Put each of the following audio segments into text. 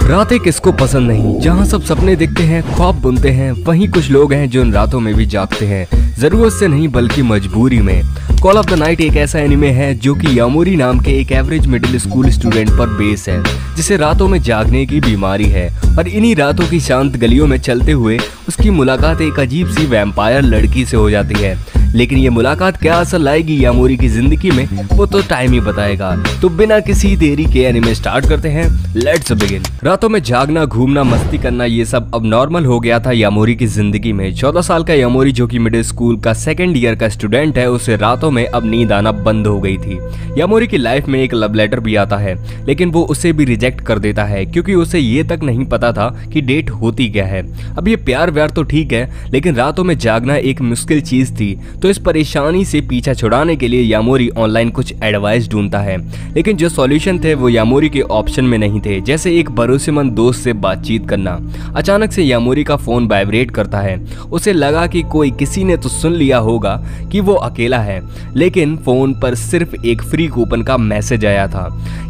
रातें किसको पसंद नहीं, जहां सब सपने देखते हैं, ख्वाब बुनते हैं, वहीं कुछ लोग हैं जो इन रातों में भी जागते हैं, जरूरत से नहीं बल्कि मजबूरी में। कॉल ऑफ द नाइट एक ऐसा एनिमे है जो कि यामोरी नाम के एक एवरेज मिडिल स्कूल स्टूडेंट पर बेस है, जिसे रातों में जागने की बीमारी है। और इन्हीं रातों की शांत गलियों में चलते हुए उसकी मुलाकात एक अजीब सी वैम्पायर लड़की से हो जाती है। लेकिन ये मुलाकात क्या असर लाएगी यामोरी की जिंदगी में, वो तो टाइम ही बताएगा। तो बिना किसी देरी के एनिमे स्टार्ट करते हैं, लेट्स बिगिन। रातों में जागना, घूमना, मस्ती करना, ये सब अब नॉर्मल हो गया था यामोरी की जिंदगी में। 14 साल का यामोरी जो कि मिडिल स्कूल का सेकंड ईयर का स्टूडेंट है, उसे रातों में अब नींद आना बंद हो गई थी। यामोरी की लाइफ में एक लव लेटर भी आता है, लेकिन वो उसे भी रिजेक्ट कर देता है क्योंकि उसे ये तक नहीं पता था कि डेट होती क्या है। अब ये प्यार व्यार तो ठीक है, लेकिन रातों में जागना एक मुश्किल चीज थी। तो इस परेशानी से पीछा छुड़ाने के लिए यामोरी ऑनलाइन कुछ एडवाइस ढूंढता है, लेकिन जो सॉल्यूशन थे वो यामोरी के ऑप्शन में नहीं थे, जैसे एक भरोसेमंद दोस्त से बातचीत करना। अचानक से यामोरी का फोन वाइब्रेट करता है। उसे लगा कि कोई किसी ने तो सुन लिया होगा कि वो अकेला है, लेकिन फोन पर सिर्फ एक फ्री कूपन का मैसेज आया था।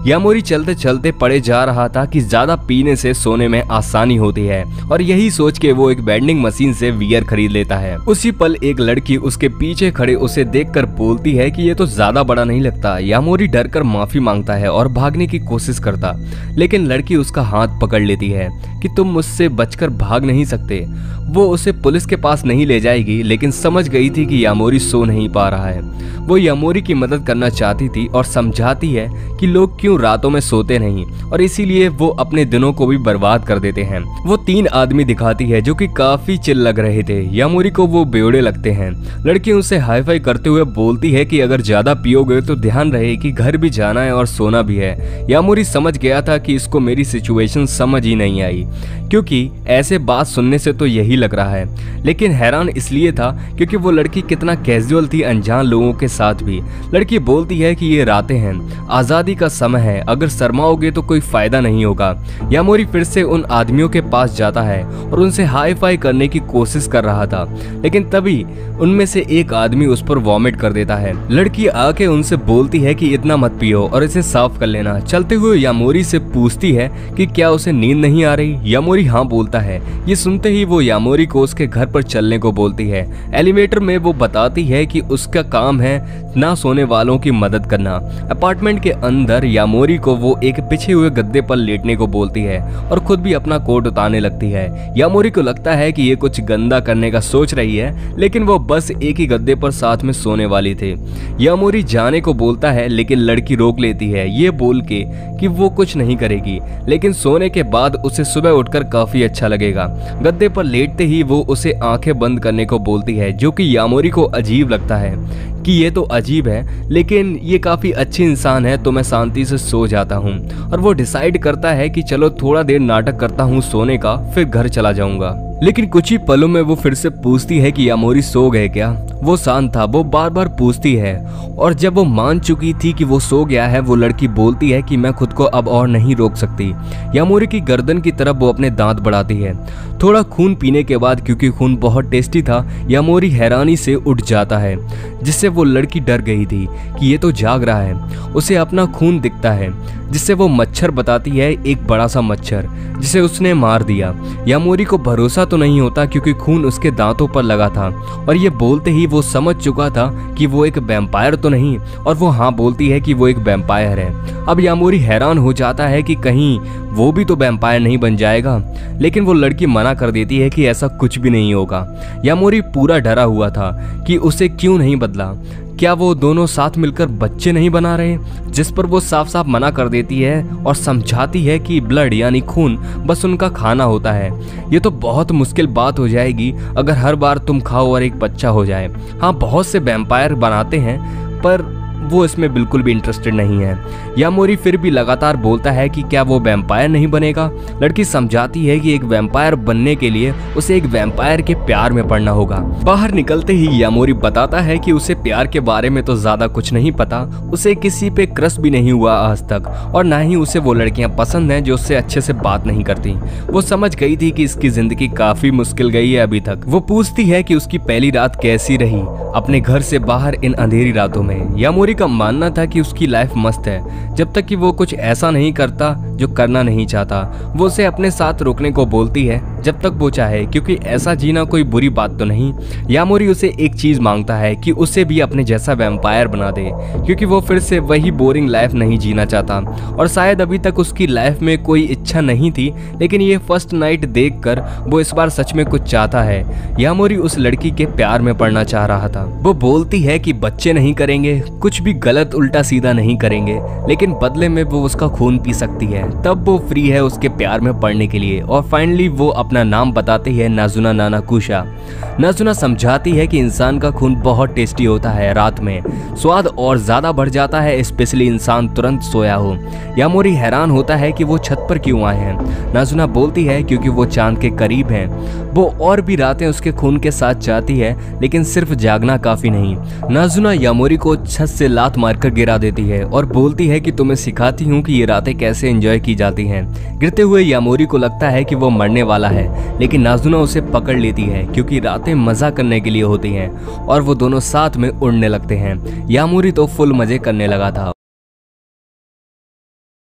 यामोरी चलते चलते पड़े जा रहा था कि ज्यादा पीने से सोने में आसानी होती है, और यही सोच के वो एक वेंडिंग मशीन से बियर खरीद लेता है। उसी पल एक लड़की उसके पीछे खड़े उसे देखकर बोलती है कि ये तो ज्यादा बड़ा नहीं लगता। यामोरी डर कर माफी मांगता है और भागने की कोशिश करता, लेकिन लड़की उसका हाथ पकड़ लेती है कि तुम मुझसे बचकर भाग नहीं सकते। वो उसे पुलिस के पास नहीं ले जाएगी, लेकिन समझ गई थी कि यामोरी सो नहीं पा रहा है। वो यामोरी की मदद करना चाहती थी और समझाती है कि लोग क्यों रातों में सोते नहीं, और इसीलिए वो अपने दिनों को भी बर्बाद कर देते हैं। वो 3 आदमी दिखाती है जो कि काफी चिल लग रहे थे। यामोरी को वो बेवड़े लगते हैं। लड़की उनसे हाई फाई करते हुए बोलती है कि अगर ज्यादा पियोगे तो ध्यान रहे कि घर भी जाना है और सोना भी है। यामोरी समझ गया था कि इसको मेरी सिचुएशन समझ ही नहीं आई, क्योंकि ऐसे बात सुनने से तो यही लग रहा है, लेकिन हैरान इसलिए था क्योंकि वो लड़की कितना कैजुअल थी अनजान लोगों के साथ भी। लड़की बोलती है कि ये रातें हैं, आजादी का समय है, अगर शर्माओगे तो कोई फायदा नहीं होगा। यामोरी फिर से उन आदमियों के पास जाता है और उनसे हाई फाई करने की कोशिश कर रहा था, लेकिन तभी उनमें से एक आदमी उस पर वॉमिट कर देता है। लड़की आके उनसे बोलती है कि इतना मत पियो और इसे साफ कर लेना। चलते हुए यामोरी से पूछती है कि क्या उसे नींद नहीं आ रही। यामोरी हाँ बोलता है। ये सुनते ही वो यामोरी को उसके घर पर चलने को बोलती है। एलिवेटर में वो बताती है कि उसका काम है ना सोने वालों की मदद करना। अपार्टमेंट के अंदर यामोरी को वो एक बिछे हुए गद्दे पर लेटने को बोलती है और खुद भी अपना कोट उतारने लगती है। यामोरी को लगता है कि ये कुछ गंदा करने का सोच रही है, लेकिन वो बस एक ही गद्दे पर साथ में सोने वाली थे। यामोरी जाने को बोलता है, लेकिन लड़की रोक लेती है, ये बोल के कि वो कुछ नहीं करेगी, लेकिन सोने के बाद उसे सुबह उठकर काफी अच्छा लगेगा। गद्दे पर लेटते ही वो उसे आंखें बंद करने को बोलती है, जो कि यामोरी को अजीब लगता है कि ये तो अजीब है, लेकिन ये काफी अच्छी इंसान है, तो मैं शांति से सो जाता हूँ। और वो डिसाइड करता है कि चलो थोड़ा देर नाटक करता हूँ सोने का, फिर घर चला जाऊंगा। लेकिन कुछ ही पलों में वो फिर से पूछती है कि यामोरी सो गए क्या। वो शांत था, वो बार बार पूछती है, और जब वो मान चुकी थी कि वो सो गया है, वो लड़की बोलती है कि मैं खुद को अब और नहीं रोक सकती। यामोरी की गर्दन की तरफ वो अपने दांत बढ़ाती है। थोड़ा खून पीने के बाद, क्योंकि खून बहुत टेस्टी था, यामोरी हैरानी से उठ जाता है, जिससे वो लड़की डर गई थी कि ये तो जाग रहा है। उसे अपना खून दिखता है, जिससे वो मच्छर बताती है, एक बड़ा सा मच्छर जिसे उसने मार दिया। यामोरी को भरोसा तो नहीं होता क्योंकि खून उसके दांतों पर लगा था, और ये बोलते ही वो समझ चुका था कि वो एक वैम्पायर तो नहीं, और वो हाँ बोलती है कि वो एक वैम्पायर है। अब यामोरी हैरान हो जाता है कि कहीं वो भी तो वैम्पायर नहीं बन जाएगा, लेकिन वो लड़की मना कर देती है कि ऐसा कुछ भी नहीं होगा। यामोरी पूरा डरा हुआ था कि उसे क्यों नहीं बदला, क्या वो दोनों साथ मिलकर बच्चे नहीं बना रहे, जिस पर वो साफ साफ मना कर देती है और समझाती है कि ब्लड यानी खून बस उनका खाना होता है। ये तो बहुत मुश्किल बात हो जाएगी अगर हर बार तुम खाओ और एक बच्चा हो जाए। हाँ, बहुत से वैम्पायर बनाते हैं, पर वो इसमें बिल्कुल भी इंटरेस्टेड नहीं है। यामोरी फिर भी लगातार बोलता है कि क्या वो वैम्पायर नहीं बनेगा। लड़की समझाती है कि एक वैम्पायर बनने के लिए उसे एक वैम्पायर के प्यार में पड़ना होगा। बाहर निकलते ही यामोरी बताता है कि उसे प्यार के बारे में तो ज्यादा कुछ नहीं पता, उसे किसी पे क्रश भी नहीं हुआ आज तक, और ना ही उसे वो लड़कियां पसंद हैं जो उससे अच्छे से बात नहीं करती। वो समझ गई थी कि इसकी जिंदगी काफी मुश्किल गई है अभी तक। वो पूछती है कि उसकी पहली रात कैसी रही अपने घर से बाहर इन अंधेरी रातों में। यामोरी का मानना था कि उसकी लाइफ मस्त है जब तक कि वो कुछ ऐसा नहीं करता जो करना नहीं चाहता। वो उसे अपने साथ रुकने को बोलती है जब तक वो चाहे, क्योंकि ऐसा जीना कोई बुरी बात तो नहीं। यामोरी उसे एक चीज मांगता है कि उसे भी अपने जैसा वैम्पायर बना दे, क्योंकि वो फिर से वही बोरिंग लाइफ नहीं जीना चाहता। और शायद अभी तक उसकी लाइफ में कोई इच्छा नहीं थी, लेकिन ये फर्स्ट नाइट देखकर वो इस बार सच में कुछ चाहता है। यामोरी उस लड़की के प्यार में पड़ना चाह रहा था। वो बोलती है कि बच्चे नहीं करेंगे, कुछ भी गलत उल्टा सीधा नहीं करेंगे, लेकिन बदले में वो उसका खून पी सकती है। तब वो फ्री है उसके प्यार में पड़ने के लिए। और फाइनली वो अपना नाम बताती है, नाजुना नानाकुशा। नाजुना समझाती है कि इंसान का खून बहुत टेस्टी होता है, रात में स्वाद और ज्यादा बढ़ जाता है, स्पेशली इंसान तुरंत सोया हो। यामोरी हैरान होता है कि वो छत पर क्यों आए हैं। नाजुना बोलती है क्योंकि वो चांद के करीब हैं। वो और भी रातें उसके खून के साथ चाहती है, लेकिन सिर्फ जागना काफी नहीं। नाजुना यामोरी को छत से लात मारकर गिरा देती है और बोलती है कि तुम्हें सिखाती हूँ कि ये रातें कैसे एंजॉय की जाती हैं। गिरते हुए यामोरी को लगता है कि वो मरने वाला है, लेकिन नाजुना उसे पकड़ लेती है क्योंकि रातें मजा करने के लिए होती हैं और वो दोनों साथ में उड़ने लगते हैं। यामोरी तो फुल मजे करने लगा था।